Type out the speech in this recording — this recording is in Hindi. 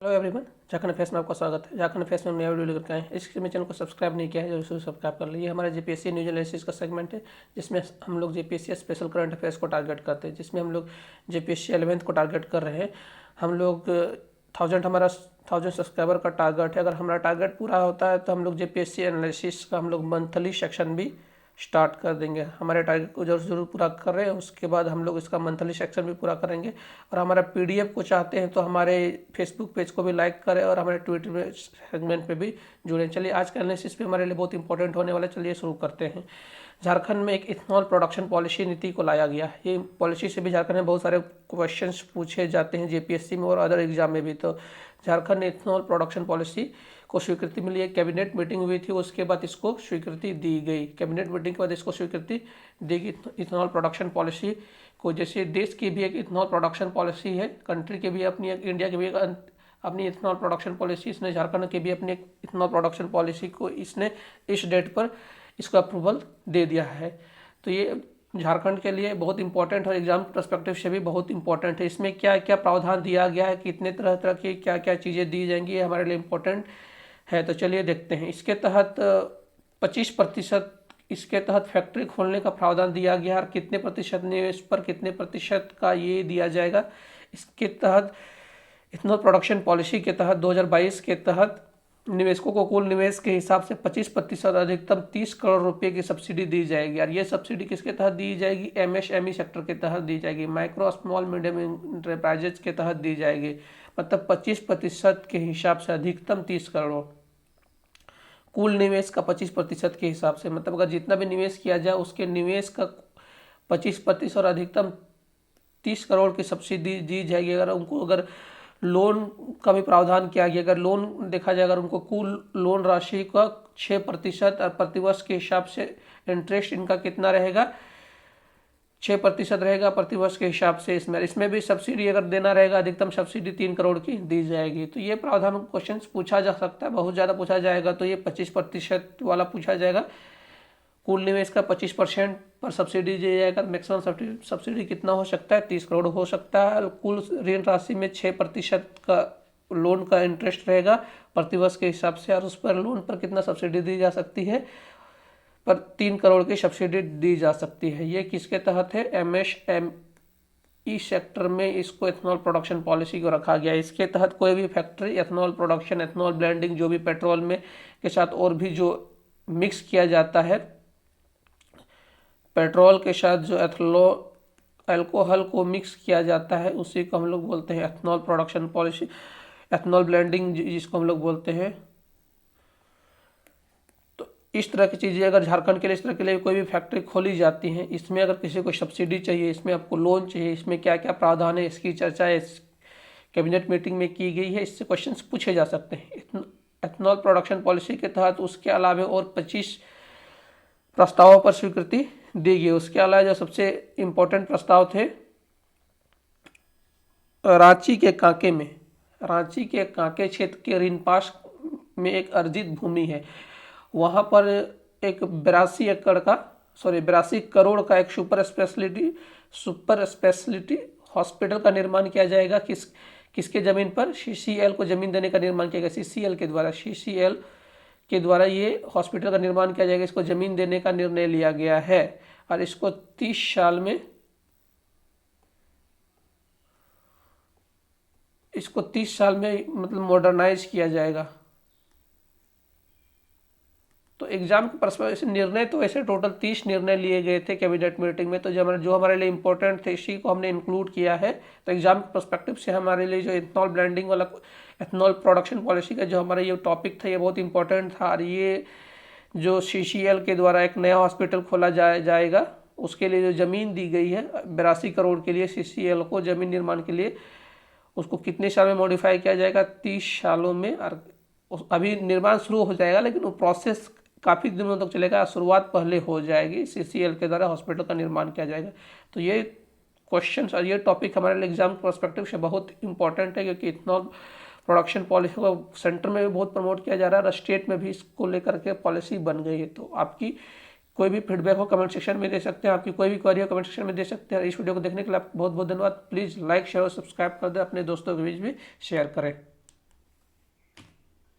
हेलो एवरीवन, झारखंड फैशन में आपका स्वागत है। झारखंड फैशन में नया वीडियो लेकर आए हैं। इसके में चैनल को सब्सक्राइब नहीं किया है, जरूर सब्सक्राइब कर लीजिए। हमारा जीपीएससी न्यूज एनालिसिस का सेगमेंट है, जिसमें हम लोग जीपीएससी स्पेशल करंट अफेयर्स को टारगेट करते हैं, जिसमें हम लोग जीपीएससी 11th को टारगेट कर रहे हैं। हम लोग 1000 सब्सक्राइबर का टारगेट है। अगर हमारा टारगेट पूरा होता है तो हम लोग जीपीएससी एनालिसिस का हम लोग मंथली सेक्शन भी स्टार्ट कर देंगे। हमारे टारगेट को जरूर पूरा कर रहे हैं, उसके बाद हम लोग इसका मंथली सेक्शन भी पूरा करेंगे। और हमारा पीडीएफ को चाहते हैं तो हमारे फेसबुक पेज को भी लाइक करें और हमारे ट्विटर में सेगमेंट पे भी जुड़ें। चलिए, आज का एनालिसिस भी हमारे लिए बहुत इंपॉर्टेंट होने वाला है। चलिए शुरू करते हैं। झारखंड में एक इथेनॉल प्रोडक्शन पॉलिसी नीति को लाया गया। ये पॉलिसी से भी झारखंड में बहुत सारे क्वेश्चंस पूछे जाते हैं जीपीएससी में और अदर एग्जाम में भी। तो झारखंड ने इथेनॉल प्रोडक्शन पॉलिसी को स्वीकृति मिली है। कैबिनेट मीटिंग हुई थी, उसके बाद इसको स्वीकृति दी गई। कैबिनेट मीटिंग के बाद इसको स्वीकृति दी गई इथेनॉल प्रोडक्शन पॉलिसी को। जैसे देश की भी एक इथेनॉल प्रोडक्शन पॉलिसी है, कंट्री की भी अपनी, एक इंडिया की भी अपनी इथेनॉल प्रोडक्शन पॉलिसी, इसने झारखंड की भी अपनी एक इथेनॉल प्रोडक्शन पॉलिसी को इसने इस डेट पर इसको अप्रूवल दे दिया है। तो ये झारखंड के लिए बहुत इंपॉर्टेंट और एग्जाम पर्सपेक्टिव से भी बहुत इंपॉर्टेंट है। इसमें क्या क्या प्रावधान दिया गया है, कितने तरह तरह की क्या क्या चीज़ें दी जाएंगी, ये हमारे लिए इम्पोर्टेंट है। तो चलिए देखते हैं। इसके तहत 25% इसके तहत फैक्ट्री खोलने का प्रावधान दिया गया और कितने प्रतिशत निवेश पर कितने प्रतिशत का ये दिया जाएगा। इसके तहत इथेनॉल प्रोडक्शन पॉलिसी के तहत 2022 के तहत निवेशकों को कुल निवेश के हिसाब से 25% अधिकतम 30 करोड़ रुपए की सब्सिडी दी जाएगी। और ये सब्सिडी किसके तहत दी जाएगी? एमएसएमई सेक्टर के तहत दी जाएगी, माइक्रो स्मॉल मीडियम इंटरप्राइजेज के तहत दी जाएगी। मतलब 25% के हिसाब से अधिकतम 30 करोड़, कुल निवेश का 25% के हिसाब से। मतलब अगर जितना भी निवेश किया जाए उसके निवेश का 25% और अधिकतम 30 करोड़ की सब्सिडी दी जाएगी। अगर उनको अगर लोन का भी प्रावधान किया गया, अगर लोन देखा जाए, अगर उनको कुल लोन राशि का 6% और प्रतिवर्ष के हिसाब से इंटरेस्ट इनका कितना रहेगा? 6% रहेगा प्रतिवर्ष के हिसाब से। इसमें भी सब्सिडी अगर देना रहेगा, अधिकतम सब्सिडी 3 करोड़ की दी जाएगी। तो ये प्रावधान क्वेश्चन पूछा जा सकता है, बहुत ज़्यादा पूछा जाएगा। तो ये 25% वाला पूछा जाएगा। कुल निवेश का 25% पर सब्सिडी दी जाएगा। मैक्सिमम सब्सिडी कितना हो सकता है? 30 करोड़ हो सकता है। कुल ऋण राशि में 6% का लोन का इंटरेस्ट रहेगा प्रतिवर्ष के हिसाब से। और उस पर लोन पर कितना सब्सिडी दी जा सकती है? पर 3 करोड़ की सब्सिडी दी जा सकती है। ये किसके तहत है? एमएसएमई सेक्टर में इसको एथेनॉल प्रोडक्शन पॉलिसी को रखा गया। इसके तहत कोई भी factory ethanol production, ethanol blending, जो भी पेट्रोल में के साथ और भी जो मिक्स किया जाता है, पेट्रोल के साथ जो अल्कोहल को मिक्स किया जाता है, उसी को हम लोग बोलते हैं ethanol production policy, ethanol blending जिसको हम लोग बोलते हैं। तो इस तरह की चीज़ें अगर झारखंड के लिए, इस तरह के लिए कोई भी फैक्ट्री खोली जाती है, इसमें अगर किसी को सब्सिडी चाहिए, इसमें आपको लोन चाहिए, इसमें क्या क्या प्रावधान है, इसकी चर्चा इस कैबिनेट मीटिंग में की गई है। इससे क्वेश्चन पूछे जा सकते हैं। एथेनॉल प्रोडक्शन पॉलिसी के तहत उसके अलावा और 25 प्रस्तावों पर स्वीकृति दी गई। उसके अलावा जो सबसे इम्पोर्टेंट प्रस्ताव थे, रांची के कांके क्षेत्र के रिनपास में एक अर्जित भूमि है, वहाँ पर एक 82 करोड़ का एक सुपर स्पेशलिटी हॉस्पिटल का निर्माण किया जाएगा। किसके ज़मीन पर? सीसीएल को ज़मीन देने का निर्माण किया गया। सीसीएल के द्वारा ये हॉस्पिटल का निर्माण किया जाएगा। इसको ज़मीन देने का निर्णय लिया गया है और इसको 30 साल में मतलब मॉडर्नाइज किया जाएगा। तो एग्जाम के पर्सपेक्टिव से निर्णय तो ऐसे टोटल 30 निर्णय लिए गए थे कैबिनेट मीटिंग में। तो जो हमारे लिए इंपॉर्टेंट थे, इसी को हमने इंक्लूड किया है। तो एग्जाम के पर्सपेक्टिव से हमारे लिए जो इथेनॉल ब्लेंडिंग वाला, इथेनॉल प्रोडक्शन पॉलिसी का जो हमारा ये टॉपिक था, ये बहुत इंपॉर्टेंट था। और ये जो सीसीएल के द्वारा एक नया हॉस्पिटल खोला जाएगा, उसके लिए जो ज़मीन दी गई है 82 करोड़ के लिए सीसीएल को ज़मीन निर्माण के लिए, उसको कितने साल में मॉडिफाई किया जाएगा? 30 सालों में। और अभी निर्माण शुरू हो जाएगा, लेकिन वो प्रोसेस काफ़ी दिनों तक चलेगा। शुरुआत पहले हो जाएगी, सीसीएल के द्वारा हॉस्पिटल का निर्माण किया जाएगा। तो ये क्वेश्चन और ये टॉपिक हमारे लिए एग्जाम पर्सपेक्टिव से बहुत इंपॉर्टेंट है, क्योंकि इथेनॉल प्रोडक्शन पॉलिसी को सेंटर में भी बहुत प्रमोट किया जा रहा है और स्टेट में भी इसको लेकर के पॉलिसी बन गई है। तो आपकी कोई भी फीडबैक हो कमेंट सेक्शन में दे सकते हैं, आपकी कोई भी क्वेरी हो कमेंट सेक्शन में दे सकते हैं। इस वीडियो को देखने के लिए बहुत बहुत धन्यवाद। प्लीज़ लाइक, शेयर और सब्सक्राइब कर दें, अपने दोस्तों के बीच भी शेयर करें।